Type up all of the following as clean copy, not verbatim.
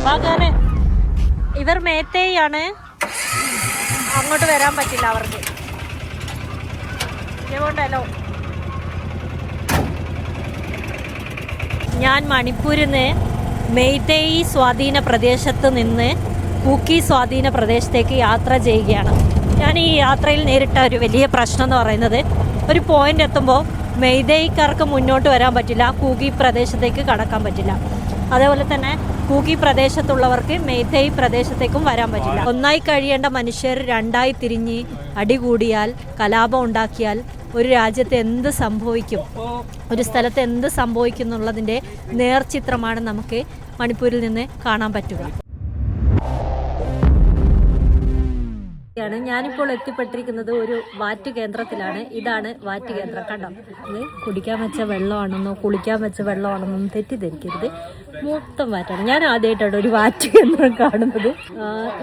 വാഗാനെ ഇവർ മേത്തേയാണ്, അങ്ങോട്ട് വരാൻ പറ്റില്ല അവർക്ക്. ഇതുകൊണ്ടല്ലോ ഞാൻ മണിപ്പൂരിൽ നിന്ന് മെയ്തേയി സ്വാധീന പ്രദേശത്ത് നിന്ന് കൂക്കി സ്വാധീന പ്രദേശത്തേക്ക് യാത്ര ചെയ്യുകയാണ്. ഞാൻ ഈ യാത്രയിൽ നേരിട്ട ഒരു വലിയ പ്രശ്നം എന്ന് പറയുന്നത്, ഒരു പോയിന്റ് എത്തുമ്പോൾ മെയ്തേയിക്കാർക്ക് മുന്നോട്ട് വരാൻ പറ്റില്ല, കൂക്കി പ്രദേശത്തേക്ക് കടക്കാൻ പറ്റില്ല. അതേപോലെ തന്നെ കൂക്കി പ്രദേശത്തുള്ളവർക്ക് മെയ്തേയി പ്രദേശത്തേക്കും വരാൻ പറ്റില്ല. ഒന്നായി കഴിയേണ്ട മനുഷ്യർ രണ്ടായി തിരിഞ്ഞ് അടികൂടിയാൽ, കലാപം ഉണ്ടാക്കിയാൽ ഒരു രാജ്യത്ത് എന്ത് സംഭവിക്കും, ഒരു സ്ഥലത്ത് എന്ത് സംഭവിക്കും എന്നുള്ളതിൻ്റെ നേർചിത്രമാണ് നമുക്ക് മണിപ്പൂരിൽ നിന്ന് കാണാൻ പറ്റുക. ഞാനിപ്പോൾ എത്തിപ്പെട്ടിരിക്കുന്നത് ഒരു വാറ്റ് കേന്ദ്രത്തിലാണ്. ഇതാണ് വാറ്റ് കേന്ദ്രം. കണ്ടോ, ഇത് കുടിക്കാൻ വെച്ച വെള്ളമാണെന്നോ കുളിക്കാൻ വെച്ച വെള്ളമാണെന്നോ തെറ്റിദ്ധരിക്കരുത്, മൊത്തം വാറ്റാണ്. ഞാൻ ആദ്യമായിട്ടാണ് ഒരു വാറ്റ് കേന്ദ്രം കാണുന്നത്.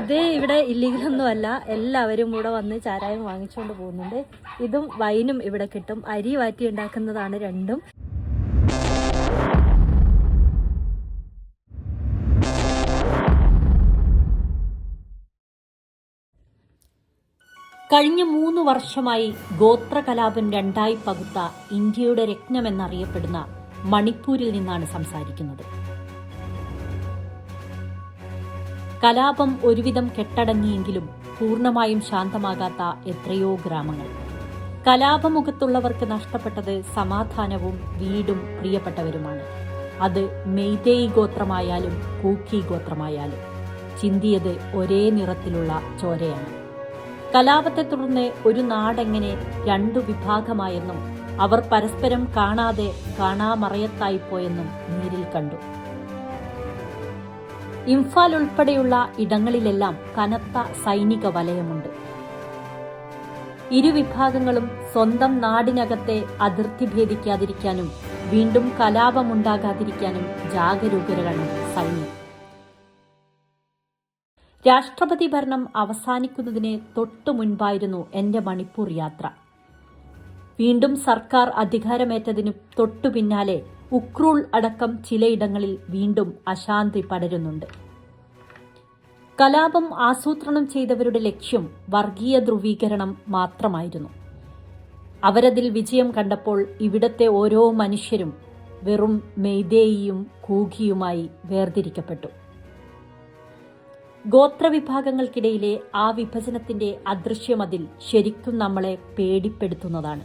ഇത് ഇവിടെ ഇല്ലീഗലൊന്നും അല്ല, എല്ലാവരും ഇവിടെ വന്ന് ചാരായം വാങ്ങിച്ചുകൊണ്ട് പോകുന്നുണ്ട്. ഇതും വൈനും ഇവിടെ കിട്ടും. അരി വാറ്റി ഉണ്ടാക്കുന്നതാണ് രണ്ടും. കഴിഞ്ഞ 3 വർഷമായി ഗോത്രകലാപം രണ്ടായി പകുത്ത ഇന്ത്യയുടെ രത്നമെന്നറിയപ്പെടുന്ന മണിപ്പൂരിൽ നിന്നാണ് സംസാരിക്കുന്നത്. കലാപം ഒരുവിധം കെട്ടടങ്ങിയെങ്കിലും പൂർണ്ണമായും ശാന്തമാകാത്ത എത്രയോ ഗ്രാമങ്ങൾ. കലാപമുഖത്തുള്ളവർക്ക് നഷ്ടപ്പെട്ടത് സമാധാനവും വീടും പ്രിയപ്പെട്ടവരുമാണ്. അത് മെയ്തേയി ഗോത്രമായാലും കൂക്കി ഗോത്രമായാലും ചിന്തിയത് ഒരേ നിറത്തിലുള്ള ചോരയാണ്. കലാപത്തെ തുടർന്ന് ഒരു നാടെങ്ങനെ 2 വിഭാഗമായെന്നും അവർ പരസ്പരം കാണാതെ കാണാമറയത്തായിപ്പോയെന്നും നേരിൽ കണ്ടു. ഇംഫാൽ ഉൾപ്പെടെയുള്ള ഇടങ്ങളിലെല്ലാം കനത്ത സൈനിക വലയമുണ്ട്. ഇരുവിഭാഗങ്ങളും സ്വന്തം നാടിനകത്തെ അതിർത്തി ഭേദിക്കാതിരിക്കാനും വീണ്ടും കലാപമുണ്ടാകാതിരിക്കാനും ജാഗരൂകരാണ് സൈന്യം. രാഷ്ട്രപതി ഭരണം അവസാനിക്കുന്നതിന് തൊട്ടു മുൻപായിരുന്നു എൻ്റെ മണിപ്പൂർ യാത്ര. വീണ്ടും സർക്കാർ അധികാരമേറ്റതിനു തൊട്ടു പിന്നാലെ ഉക്രൂൾ അടക്കം ചിലയിടങ്ങളിൽ വീണ്ടും അശാന്തി പടരുന്നുണ്ട്. കലാപം ആസൂത്രണം ചെയ്തവരുടെ ലക്ഷ്യം വർഗീയ ധ്രുവീകരണം മാത്രമായിരുന്നു. അവരതിൽ വിജയം കണ്ടപ്പോൾ ഇവിടത്തെ ഓരോ മനുഷ്യരും വെറും മെയ്തേയിയും കൂഖിയുമായി വേർതിരിക്കപ്പെട്ടു. ഗോത്രവിഭാഗങ്ങൾക്കിടയിലെ ആ വിഭജനത്തിന്റെ അദൃശ്യമതിൽ ശരിക്കും നമ്മളെ പേടിപ്പെടുത്തുന്നതാണ്.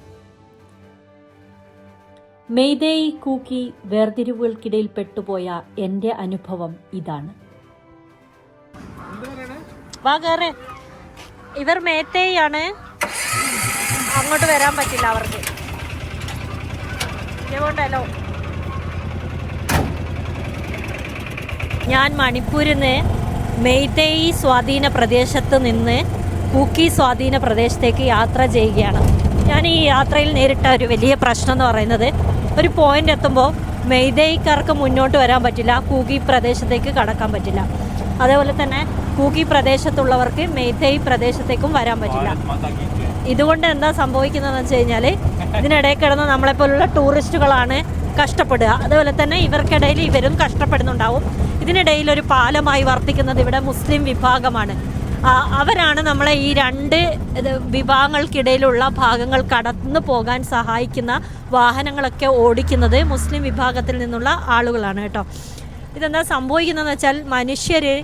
മെയ്തേയി കൂക്കി വേർതിരിവുകൾക്കിടയിൽ പെട്ടുപോയ എന്റെ അനുഭവം ഇതാണ്. ഇവർ മേത്തേയാണ്, അങ്ങോട്ട് വരാൻ പറ്റില്ല അവർക്ക്. ഇതുകൊണ്ടല്ലോ ഞാൻ മണിപ്പൂരിൽ നിന്ന് മെയ്തേയി സ്വാധീന പ്രദേശത്ത് നിന്ന് കൂക്കി സ്വാധീന പ്രദേശത്തേക്ക് യാത്ര ചെയ്യുകയാണ്. ഞാൻ ഈ യാത്രയിൽ നേരിട്ട ഒരു വലിയ പ്രശ്നം എന്ന് പറയുന്നത്, ഒരു പോയിന്റ് എത്തുമ്പോൾ മെയ്തേയിക്കാർക്ക് മുന്നോട്ട് വരാൻ പറ്റില്ല, കൂക്കി പ്രദേശത്തേക്ക് കടക്കാൻ പറ്റില്ല. അതേപോലെ തന്നെ കൂക്കി പ്രദേശത്തുള്ളവർക്ക് മെയ്തേയി പ്രദേശത്തേക്കും വരാൻ പറ്റില്ല. ഇതുകൊണ്ട് എന്താ സംഭവിക്കുന്നതെന്ന് വെച്ച് കഴിഞ്ഞാൽ, ഇതിനിടയിൽ കിടന്ന് നമ്മളെപ്പോലുള്ള ടൂറിസ്റ്റുകളാണ് കഷ്ടപ്പെടുക. അതുപോലെ തന്നെ ഇവർക്കിടയിൽ ഇവരും കഷ്ടപ്പെടുന്നുണ്ടാവും. ഇതിനിടയിൽ ഒരു പാലമായി വർത്തിക്കുന്നത് ഇവിടെ മുസ്ലിം വിഭാഗമാണ്. അവരാണ് നമ്മളെ ഈ 2 വിഭാഗങ്ങൾക്കിടയിലുള്ള ഭാഗങ്ങൾ കടന്നു പോകാൻ സഹായിക്കുന്ന വാഹനങ്ങളൊക്കെ ഓടിക്കുന്നത് മുസ്ലിം വിഭാഗത്തിൽ നിന്നുള്ള ആളുകളാണ് കേട്ടോ. ഇതെന്താ സംഭവിക്കുന്നതെന്ന് വെച്ചാൽ,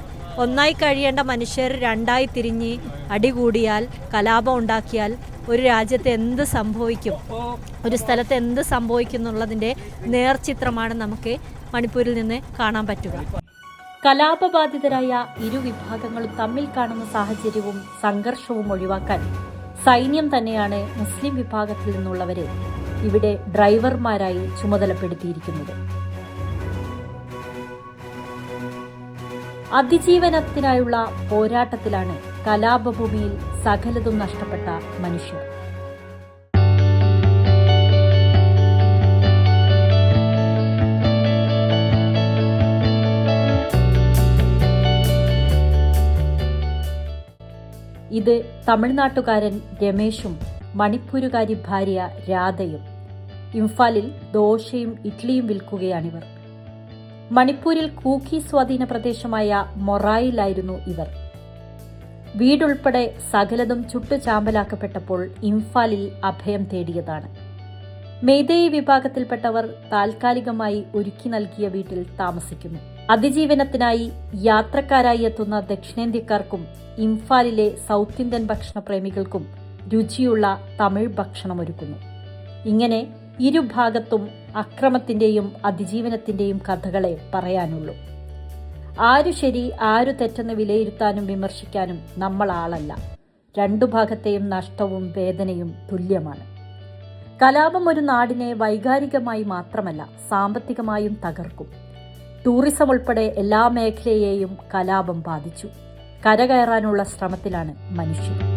ഒന്നായി കഴിയേണ്ട മനുഷ്യർ രണ്ടായി തിരിഞ്ഞ് അടികൂടിയാൽ, കലാപം ഉണ്ടാക്കിയാൽ ഒരു രാജ്യത്ത് എന്ത് സംഭവിക്കും, ഒരു സ്ഥലത്ത് എന്ത് സംഭവിക്കും എന്നുള്ളതിൻ്റെ നേർചിത്രമാണ് നമുക്ക് മണിപ്പൂരിൽ നിന്ന് കാണാൻ പറ്റുക. കലാപബാധിതരായ ഇരുവിഭാഗങ്ങളും തമ്മിൽ കാണുന്ന സാഹചര്യവും സംഘർഷവും ഒഴിവാക്കാൻ സൈന്യം തന്നെയാണ് മുസ്ലിം വിഭാഗത്തിൽ നിന്നുള്ളവരെ ഇവിടെ ഡ്രൈവർമാരായി ചുമതലപ്പെടുത്തിയിരിക്കുന്നത്. അതിജീവനത്തിനായുള്ള പോരാട്ടത്തിലാണ് കലാപഭൂമിയിൽ സകലതും നഷ്ടപ്പെട്ട മനുഷ്യർ. ഇത് തമിഴ്നാട്ടുകാരൻ രമേശും മണിപ്പൂരുകാരി ഭാര്യ രാധയും. ഇംഫാലിൽ ദോശയും ഇഡ്ലിയും വിൽക്കുകയാണിവർ. മണിപ്പൂരിൽ കൂക്കി സ്വാധീന പ്രദേശമായ മൊറായിലായിരുന്നു ഇവർ. വീടുൾപ്പെടെ സകലതും ചുട്ടുചാമ്പലാക്കപ്പെട്ടപ്പോൾ ഇംഫാലിൽ അഭയം തേടിയതാണ്. മെയ്തേയി വിഭാഗത്തിൽപ്പെട്ടവർ താൽക്കാലികമായി ഒരുക്കി നൽകിയ വീട്ടിൽ താമസിക്കുന്നു. അതിജീവനത്തിനായി യാത്രക്കാരായി എത്തുന്ന ദക്ഷിണേന്ത്യക്കാർക്കും ഇംഫാലിലെ സൗത്ത് ഇന്ത്യൻ ഭക്ഷണപ്രേമികൾക്കും രുചിയുള്ള തമിഴ് ഭക്ഷണമൊരുക്കുന്നു. ഇങ്ങനെ ഇരുഭാഗത്തും അക്രമത്തിന്റെയും അതിജീവനത്തിന്റെയും കഥകളെ പറയാനുള്ളൂ. ആരു ശരി ആരു തെറ്റെന്ന് വിലയിരുത്താനും വിമർശിക്കാനും നമ്മൾ ആളല്ല. രണ്ടു ഭാഗത്തെയും നഷ്ടവും വേദനയും തുല്യമാണ്. കലാപം ഒരു നാടിനെ വൈകാരികമായി മാത്രമല്ല സാമ്പത്തികമായും തകർക്കും. ടൂറിസം ഉൾപ്പെടെ എല്ലാ മേഖലയെയും കലാപം ബാധിച്ചു. കരകയറാനുള്ള ശ്രമത്തിലാണ് മനുഷ്യർ.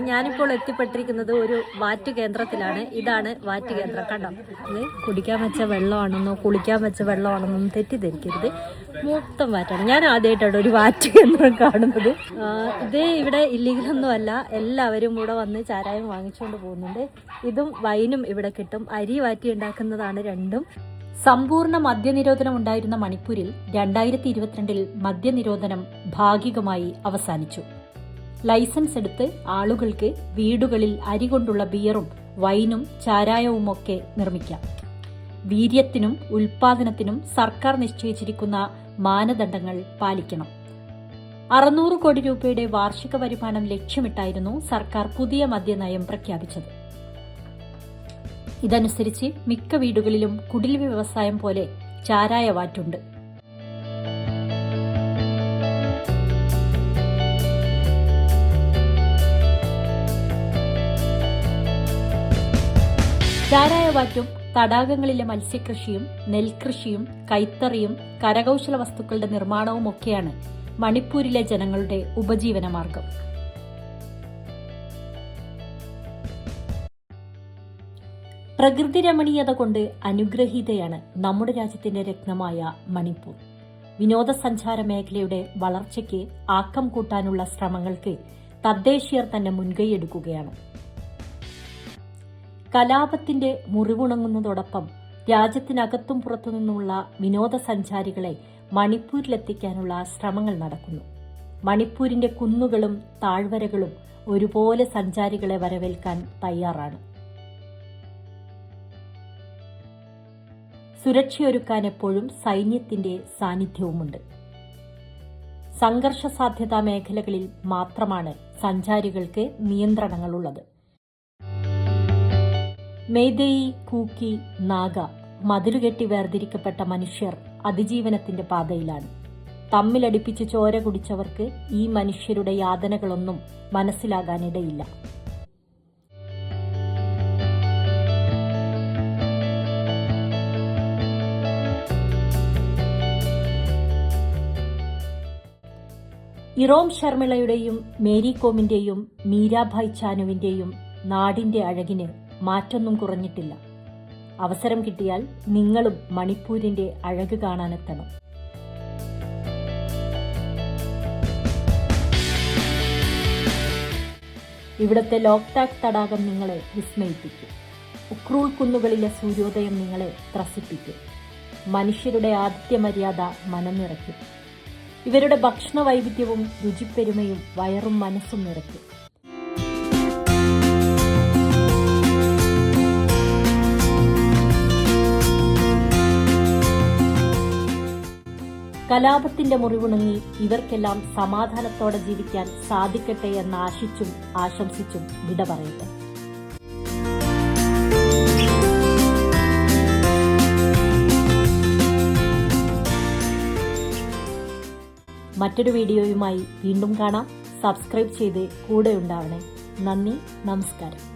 ഞാനിപ്പോൾ എത്തിപ്പെട്ടിരിക്കുന്നത് ഒരു വാറ്റ് കേന്ദ്രത്തിലാണ്. ഇതാണ് വാറ്റ് കേന്ദ്രം. കണ്ടോ, ഇത് കുടിക്കാൻ വെച്ച വെള്ളമാണെന്നോ കുളിക്കാൻ വെച്ച വെള്ളമാണെന്നോ തെറ്റിദ്ധരിക്കരുത്. മൊത്തം വാറ്റാണ്. ഞാൻ ആദ്യമായിട്ടാണ് ഒരു വാറ്റ് കേന്ദ്രം കാണുന്നത്. ഇത് ഇവിടെ ഇല്ലീഗലൊന്നും അല്ല. എല്ലാവരും കൂടെ വന്ന് ചാരായം വാങ്ങിച്ചുകൊണ്ട് പോകുന്നുണ്ട്. ഇതും വൈനും ഇവിടെ കിട്ടും. അരി വാറ്റി ഉണ്ടാക്കുന്നതാണ് രണ്ടും. സമ്പൂർണ്ണ മദ്യനിരോധനം ഉണ്ടായിരുന്ന മണിപ്പൂരിൽ 2022 മദ്യനിരോധനം ഭാഗികമായി അവസാനിച്ചു. ലൈസൻസ് എടുത്ത് ആളുകൾക്ക് വീടുകളിൽ അരി കൊണ്ടുള്ള ബിയറും വൈനും ചാരായവുമൊക്കെ നിർമ്മിക്കാം. വീര്യത്തിനും ഉൽപാദനത്തിനും സർക്കാർ നിശ്ചയിച്ചിരിക്കുന്ന മാനദണ്ഡങ്ങൾ പാലിക്കണം. 600 കോടി രൂപയുടെ വാർഷിക വരുമാനം ലക്ഷ്യമിട്ടായിരുന്നു സർക്കാർ പുതിയ മദ്യനയം പ്രഖ്യാപിച്ചത്. ഇതനുസരിച്ച് മിക്ക വീടുകളിലും കുടിൽ വ്യവസായം പോലെ ചാരായ വാറ്റുണ്ട്. ചാരായവാറ്റും തടാകങ്ങളിലെ മത്സ്യകൃഷിയും നെൽകൃഷിയും കൈത്തറിയും കരകൗശല വസ്തുക്കളുടെ നിർമ്മാണവും ഒക്കെയാണ് മണിപ്പൂരിലെ ജനങ്ങളുടെ ഉപജീവന മാർഗം. പ്രകൃതി രമണീയത കൊണ്ട് അനുഗ്രഹീതയാണ് നമ്മുടെ രാജ്യത്തിന്റെ രത്നമായ മണിപ്പൂർ. വിനോദസഞ്ചാര മേഖലയുടെ വളർച്ചയ്ക്ക് ആക്കം കൂട്ടാനുള്ള ശ്രമങ്ങൾക്ക് തദ്ദേശീയർ തന്നെ മുൻകൈയെടുക്കുകയാണ്. കലാപത്തിന്റെ മുറിവുണങ്ങുന്നതോടൊപ്പം രാജ്യത്തിനകത്തും പുറത്തുനിന്നുള്ള വിനോദസഞ്ചാരികളെ മണിപ്പൂരിലെത്തിക്കാനുള്ള ശ്രമങ്ങൾ നടക്കുന്നു. മണിപ്പൂരിന്റെ കുന്നുകളും താഴ്വരകളും ഒരുപോലെ സഞ്ചാരികളെ വരവേൽക്കാൻ തയ്യാറാണ്. സുരക്ഷയൊരുക്കാൻ എപ്പോഴും സൈന്യത്തിന്റെ സാന്നിധ്യവുമുണ്ട്. സംഘർഷ സാധ്യതാ മേഖലകളിൽ മാത്രമാണ് സഞ്ചാരികൾക്ക് നിയന്ത്രണങ്ങളുള്ളത്. മെയ്തേയി, കൂക്കി, നാഗ മതിലുകെട്ടി വേർതിരിക്കപ്പെട്ട മനുഷ്യർ അതിജീവനത്തിന്റെ പാതയിലാണ്. തമ്മിലടിപ്പിച്ച് ചോര കുടിച്ചവർക്ക് ഈ മനുഷ്യരുടെ യാതനകളൊന്നും മനസ്സിലാകാനിടയില്ല. ഇറോം ശർമിളയുടെയും മേരി കോമിന്റെയും മീരാഭായ് ചാനുവിന്റെയും നാടിന്റെ അഴകിന് മാറ്റൊന്നും കുറഞ്ഞിട്ടില്ല. അവസരം കിട്ടിയാൽ നിങ്ങളും മണിപ്പൂരിന്റെ അഴക് കാണാനെത്തണം. ഇവിടത്തെ ലോക്ടാക് തടാകം നിങ്ങളെ വിസ്മയിപ്പിക്കും. ഉക്രൂൾ കുന്നുകളിലെ സൂര്യോദയം നിങ്ങളെ ത്രസിപ്പിക്കും. മനുഷ്യരുടെ ആതിഥ്യ മര്യാദ മനം നിറയ്ക്കും. ഇവരുടെ ഭക്ഷണ വൈവിധ്യവും രുചിപ്പെരുമയും വയറും മനസ്സും നിറയ്ക്കും. കലാപത്തിന്റെ മുറിവുണങ്ങി ഇവർക്കെല്ലാം സമാധാനത്തോടെ ജീവിക്കാൻ സാധിക്കട്ടെ എന്ന് ആശിച്ചും ആശംസിച്ചും വിട പറയട്ടെ. മറ്റൊരു വീഡിയോയുമായി വീണ്ടും കാണാം. സബ്സ്ക്രൈബ് ചെയ്ത് കൂടെ ഉണ്ടാവണേ. നന്ദി, നമസ്കാരം.